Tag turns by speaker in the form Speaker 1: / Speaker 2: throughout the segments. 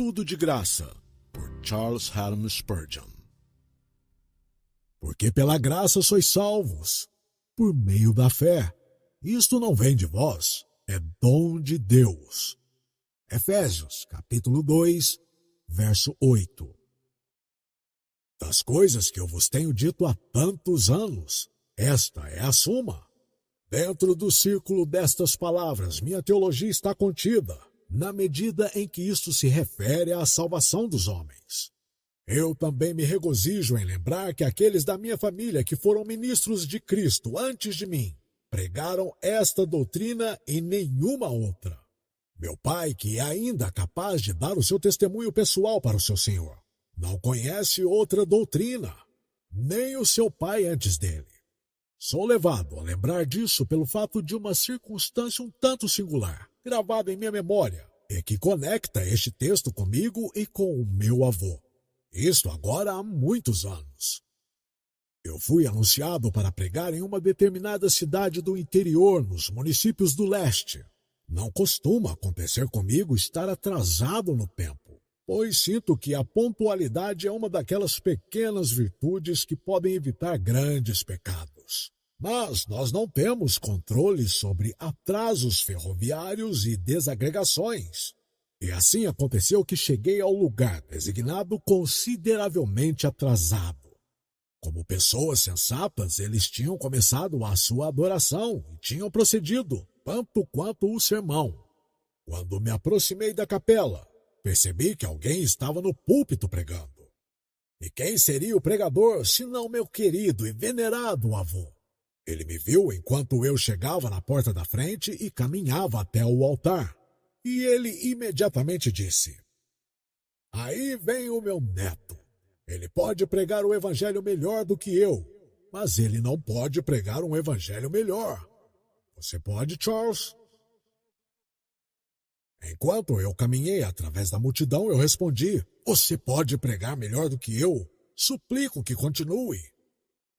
Speaker 1: Tudo de Graça, por Charles Haddon Spurgeon. Porque pela graça sois salvos, por meio da fé. Isto não vem de vós, é dom de Deus. Efésios, capítulo 2, verso 8. Das coisas que eu vos tenho dito há tantos anos, esta é a suma. Dentro do círculo destas palavras, minha teologia está contida, na medida em que isto se refere à salvação dos homens. Eu também me regozijo em lembrar que aqueles da minha família que foram ministros de Cristo antes de mim, pregaram esta doutrina e nenhuma outra. Meu pai, que é ainda capaz de dar o seu testemunho pessoal para o seu Senhor, não conhece outra doutrina, nem o seu pai antes dele. Sou levado a lembrar disso pelo fato de uma circunstância um tanto singular, gravada em minha memória, e que conecta este texto comigo e com o meu avô. Isto agora há muitos anos. Eu fui anunciado para pregar em uma determinada cidade do interior, nos municípios do leste. Não costuma acontecer comigo estar atrasado no tempo, pois sinto que a pontualidade é uma daquelas pequenas virtudes que podem evitar grandes pecados. Mas nós não temos controle sobre atrasos ferroviários e desagregações. E assim aconteceu que cheguei ao lugar designado consideravelmente atrasado. Como pessoas sensatas, eles tinham começado a sua adoração e tinham procedido, tanto quanto o sermão. Quando me aproximei da capela, percebi que alguém estava no púlpito pregando. E quem seria o pregador, senão meu querido e venerado avô? Ele me viu enquanto eu chegava na porta da frente e caminhava até o altar. E ele imediatamente disse: "Aí vem o meu neto. Ele pode pregar o evangelho melhor do que eu, mas ele não pode pregar um evangelho melhor. Você pode, Charles?" Enquanto eu caminhei através da multidão, eu respondi: "Você pode pregar melhor do que eu? Suplico que continue."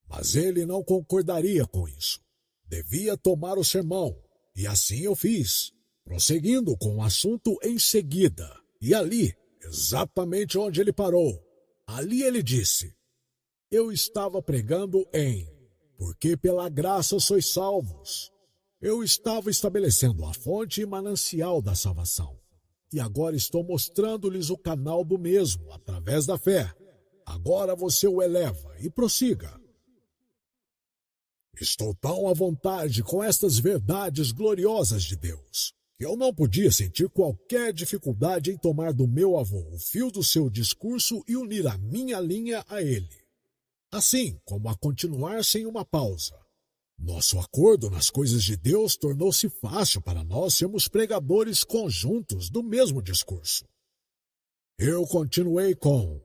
Speaker 1: Mas ele não concordaria com isso. Devia tomar o sermão, e assim eu fiz, prosseguindo com o assunto em seguida. E ali, exatamente onde ele parou, ali ele disse: "Eu estava pregando em Porque pela graça sois salvos." Eu estava estabelecendo a fonte e manancial da salvação. E agora estou mostrando-lhes o canal do mesmo, através da fé. Agora você o eleva e prossiga. Estou tão à vontade com estas verdades gloriosas de Deus, que eu não podia sentir qualquer dificuldade em tomar do meu avô o fio do seu discurso e unir a minha linha a ele. Assim como a continuar sem uma pausa. Nosso acordo nas coisas de Deus tornou-se fácil para nós sermos pregadores conjuntos do mesmo discurso. Eu continuei com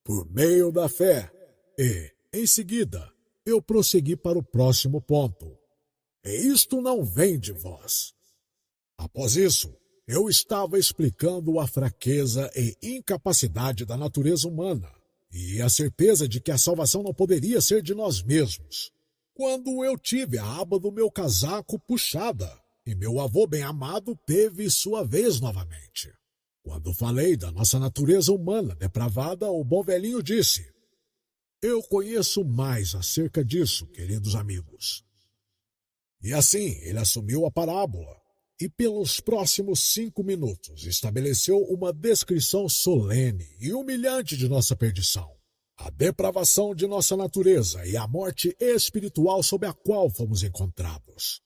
Speaker 1: "por meio da fé" e, em seguida, eu prossegui para o próximo ponto. "E isto não vem de vós." Após isso, eu estava explicando a fraqueza e incapacidade da natureza humana e a certeza de que a salvação não poderia ser de nós mesmos. Quando eu tive a aba do meu casaco puxada e meu avô bem-amado teve sua vez novamente. Quando falei da nossa natureza humana depravada, o bom velhinho disse: "Eu conheço mais acerca disso, queridos amigos." E assim ele assumiu a parábola e pelos próximos 5 minutos estabeleceu uma descrição solene e humilhante de nossa perdição, a depravação de nossa natureza e a morte espiritual sob a qual fomos encontrados.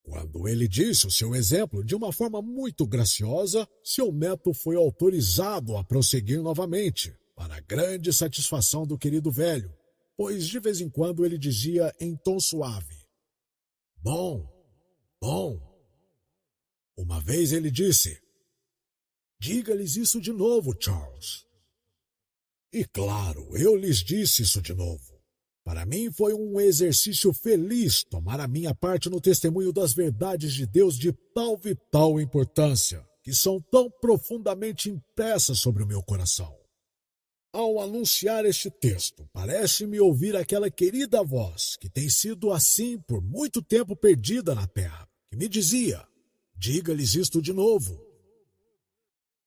Speaker 1: Quando ele disse o seu exemplo de uma forma muito graciosa, seu neto foi autorizado a prosseguir novamente, para a grande satisfação do querido velho, pois de vez em quando ele dizia em tom suave: "Bom, bom." Uma vez ele disse: "Diga-lhes isso de novo, Charles." E claro, eu lhes disse isso de novo. Para mim foi um exercício feliz tomar a minha parte no testemunho das verdades de Deus de tal vital importância, que são tão profundamente impressas sobre o meu coração. Ao anunciar este texto, parece-me ouvir aquela querida voz que tem sido assim por muito tempo perdida na terra, que me dizia: "Diga-lhes isto de novo."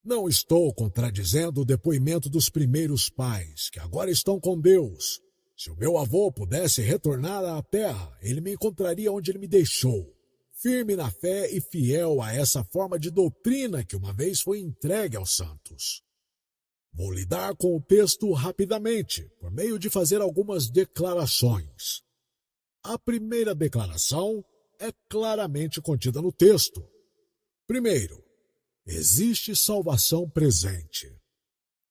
Speaker 1: Não estou contradizendo o depoimento dos primeiros pais, que agora estão com Deus. Se o meu avô pudesse retornar à terra, ele me encontraria onde ele me deixou, firme na fé e fiel a essa forma de doutrina que uma vez foi entregue aos santos. Vou lidar com o texto rapidamente, por meio de fazer algumas declarações. A primeira declaração é claramente contida no texto. Primeiro, existe salvação presente.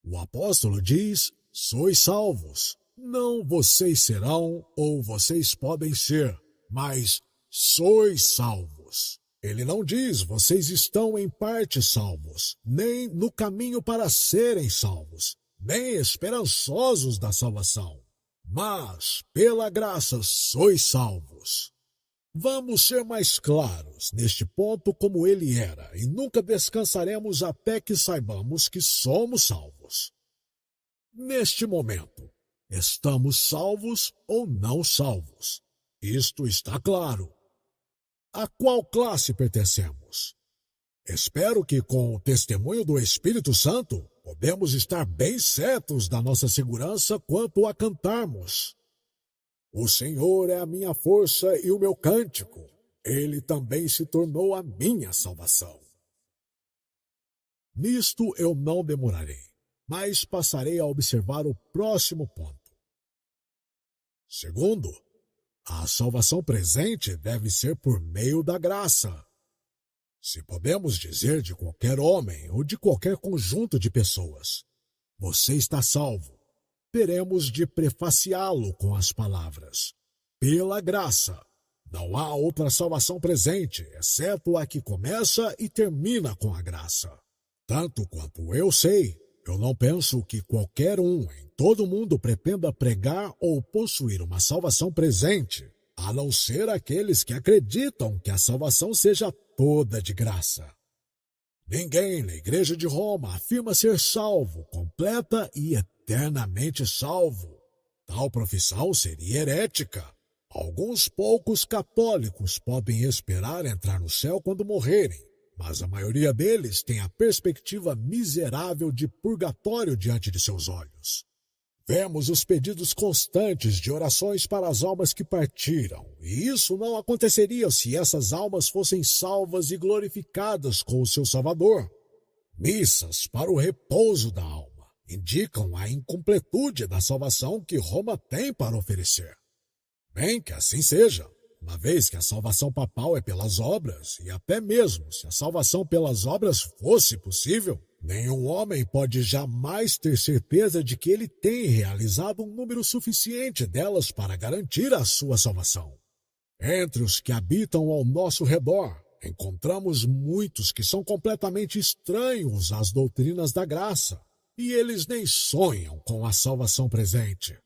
Speaker 1: O apóstolo diz: sois salvos. Não vocês serão ou vocês podem ser, mas sois salvos. Ele não diz vocês estão em parte salvos, nem no caminho para serem salvos, nem esperançosos da salvação. Mas, pela graça, sois salvos. Vamos ser mais claros neste ponto como ele era, e nunca descansaremos até que saibamos que somos salvos. Neste momento, estamos salvos ou não salvos? Isto está claro. A qual classe pertencemos? Espero que com o testemunho do Espírito Santo, podemos estar bem certos da nossa segurança quanto a cantarmos. O Senhor é a minha força e o meu cântico. Ele também se tornou a minha salvação. Nisto eu não demorarei, mas passarei a observar o próximo ponto. Segundo, a salvação presente deve ser por meio da graça. Se podemos dizer de qualquer homem ou de qualquer conjunto de pessoas, você está salvo, teremos de prefaciá-lo com as palavras: pela graça. Não há outra salvação presente, exceto a que começa e termina com a graça. Tanto quanto eu sei, eu não penso que qualquer um em todo mundo pretenda pregar ou possuir uma salvação presente, a não ser aqueles que acreditam que a salvação seja toda de graça. Ninguém na Igreja de Roma afirma ser salvo, completa e eternamente salvo. Tal profissão seria herética. Alguns poucos católicos podem esperar entrar no céu quando morrerem, mas a maioria deles tem a perspectiva miserável de purgatório diante de seus olhos. Vemos os pedidos constantes de orações para as almas que partiram, e isso não aconteceria se essas almas fossem salvas e glorificadas com o seu Salvador. Missas para o repouso da alma indicam a incompletude da salvação que Roma tem para oferecer. Bem que assim seja, uma vez que a salvação papal é pelas obras, e até mesmo se a salvação pelas obras fosse possível, nenhum homem pode jamais ter certeza de que ele tem realizado um número suficiente delas para garantir a sua salvação. Entre os que habitam ao nosso redor, encontramos muitos que são completamente estranhos às doutrinas da graça, e eles nem sonham com a salvação presente.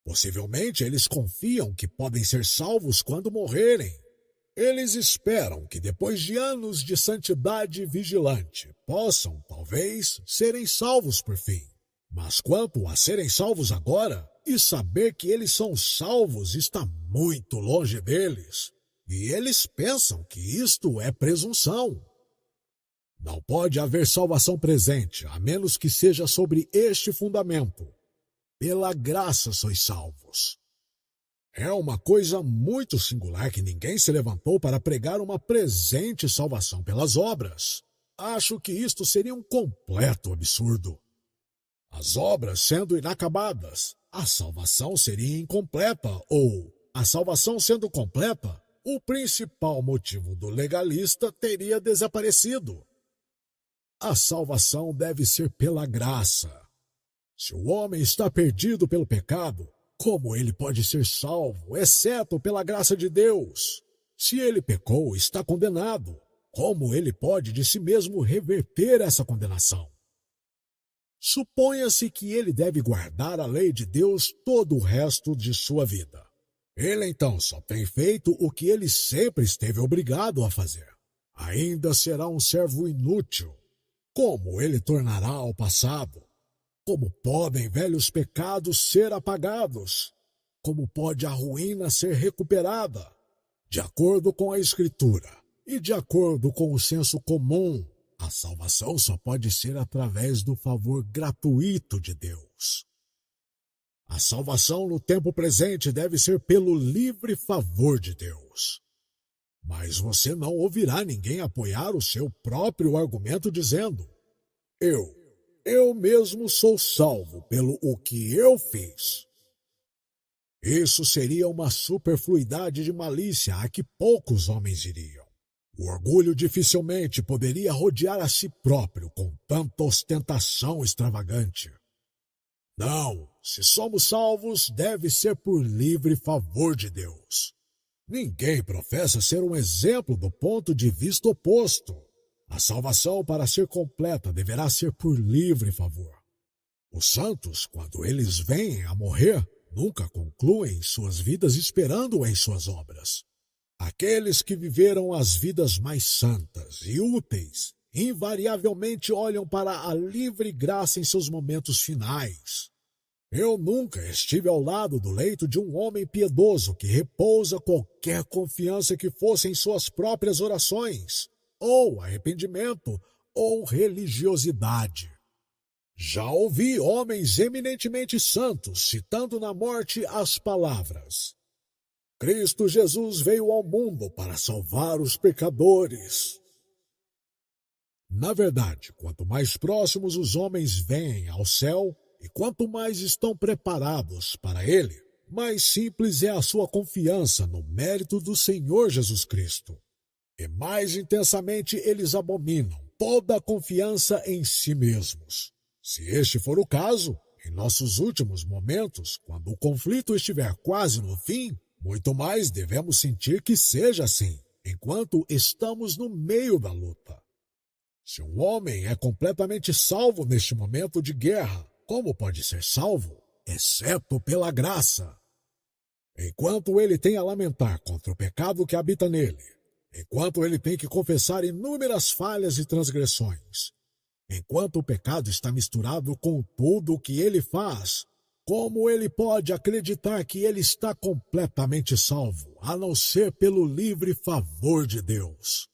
Speaker 1: Possivelmente eles confiam que podem ser salvos quando morrerem. Eles esperam que depois de anos de santidade vigilante, possam, talvez, serem salvos por fim. Mas quanto a serem salvos agora, e saber que eles são salvos está muito longe deles. E eles pensam que isto é presunção. Não pode haver salvação presente, a menos que seja sobre este fundamento: pela graça sois salvos. É uma coisa muito singular que ninguém se levantou para pregar uma presente salvação pelas obras. Acho que isto seria um completo absurdo. As obras sendo inacabadas, a salvação seria incompleta, ou, a salvação sendo completa, o principal motivo do legalista teria desaparecido. A salvação deve ser pela graça. Se o homem está perdido pelo pecado, como ele pode ser salvo, exceto pela graça de Deus? Se ele pecou, está condenado. Como ele pode de si mesmo reverter essa condenação? Suponha-se que ele deve guardar a lei de Deus todo o resto de sua vida. Ele então só tem feito o que ele sempre esteve obrigado a fazer. Ainda será um servo inútil. Como ele tornará ao passado? Como podem velhos pecados ser apagados? Como pode a ruína ser recuperada? De acordo com a Escritura e de acordo com o senso comum, A salvação só pode ser através do favor gratuito de Deus. A salvação no tempo presente deve ser pelo livre favor de Deus. Mas você não ouvirá ninguém apoiar o seu próprio argumento dizendo: eu mesmo sou salvo pelo o que eu fiz. Isso seria uma superfluidade de malícia a que poucos homens iriam. O orgulho dificilmente poderia rodear a si próprio com tanta ostentação extravagante. Não, se somos salvos, deve ser por livre favor de Deus. Ninguém professa ser um exemplo do ponto de vista oposto. A salvação, para ser completa, deverá ser por livre favor. Os santos, quando eles vêm a morrer, nunca concluem suas vidas esperando em suas obras. Aqueles que viveram as vidas mais santas e úteis invariavelmente olham para a livre graça em seus momentos finais. Eu nunca estive ao lado do leito de um homem piedoso que repousa qualquer confiança que fosse em suas próprias orações, ou arrependimento, ou religiosidade. Já ouvi homens eminentemente santos citando na morte as palavras: Cristo Jesus veio ao mundo para salvar os pecadores. Na verdade, quanto mais próximos os homens vêm ao céu, e quanto mais estão preparados para ele, mais simples é a sua confiança no mérito do Senhor Jesus Cristo. E mais intensamente eles abominam toda a confiança em si mesmos. Se este for o caso, em nossos últimos momentos, quando o conflito estiver quase no fim, muito mais devemos sentir que seja assim, enquanto estamos no meio da luta. Se um homem é completamente salvo neste momento de guerra, como pode ser salvo, exceto pela graça? Enquanto ele tem a lamentar contra o pecado que habita nele, enquanto ele tem que confessar inúmeras falhas e transgressões, enquanto o pecado está misturado com tudo o que ele faz, como ele pode acreditar que ele está completamente salvo, a não ser pelo livre favor de Deus?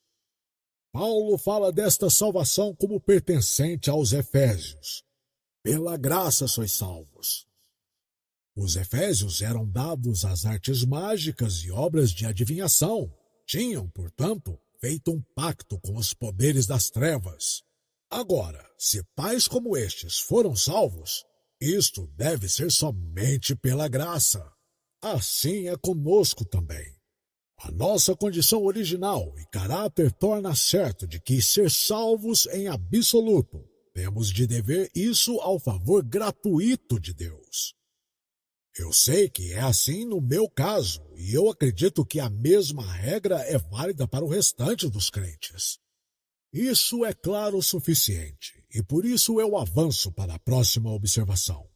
Speaker 1: Paulo fala desta salvação como pertencente aos Efésios. Pela graça sois salvos. Os Efésios eram dados às artes mágicas e obras de adivinhação. Tinham, portanto, feito um pacto com os poderes das trevas. Agora, se tais como estes foram salvos, isto deve ser somente pela graça. Assim é conosco também. A nossa condição original e caráter torna certo de que ser salvos em absoluto, temos de dever isso ao favor gratuito de Deus. Eu sei que é assim no meu caso, e eu acredito que a mesma regra é válida para o restante dos crentes. Isso é claro o suficiente, e por isso eu avanço para a próxima observação.